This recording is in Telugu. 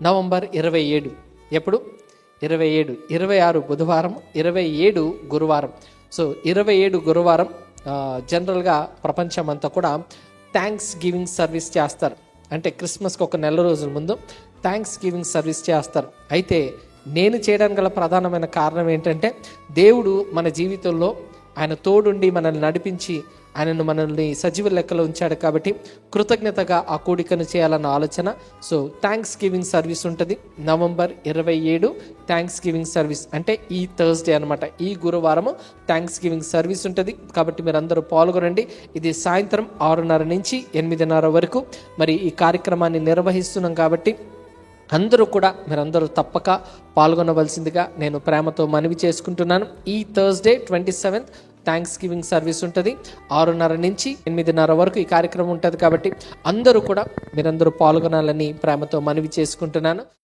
నవంబర్ 27. ఎప్పుడు? 27, 26 బుధవారం, 27 గురువారం. సో 27 గురువారం జనరల్గా ప్రపంచం అంతా కూడా థ్యాంక్స్ గివింగ్ సర్వీస్ చేస్తారు. అంటే క్రిస్మస్కి ఒక నెల రోజుల ముందు థ్యాంక్స్ గివింగ్ సర్వీస్ చేస్తారు. అయితే నేను చేయడానికి గల ప్రధానమైన కారణం ఏంటంటే, దేవుడు మన జీవితంలో ఆయన తోడుండి మనల్ని నడిపించి ఆయనను మనల్ని సజీవ లెక్కలో ఉంచాడు కాబట్టి కృతజ్ఞతగా ఆ కూడికను చేయాలన్న ఆలోచన. సో థ్యాంక్స్ గివింగ్ సర్వీస్ ఉంటుంది నవంబర్ 27. థ్యాంక్స్ గివింగ్ సర్వీస్ అంటే ఈ థర్స్డే అనమాట. ఈ గురువారము థ్యాంక్స్ గివింగ్ సర్వీస్ ఉంటుంది కాబట్టి మీరు అందరూ పాల్గొనండి. ఇది సాయంత్రం 6:30 నుంచి 8:30 వరకు మరి ఈ కార్యక్రమాన్ని నిర్వహిస్తున్నాం కాబట్టి అందరూ కూడా మీరందరూ తప్పక పాల్గొనవలసిందిగా నేను ప్రేమతో మనవి చేసుకుంటున్నాను. ఈ Thursday 27th thanks giving service ఉంటుంది. 6:30 నుంచి 8:30 వరకు ఈ కార్యక్రమం ఉంటుంది కాబట్టి అందరూ కూడా మీరందరూ పాల్గొనాలని ప్రేమతో మనవి చేసుకుంటున్నాను.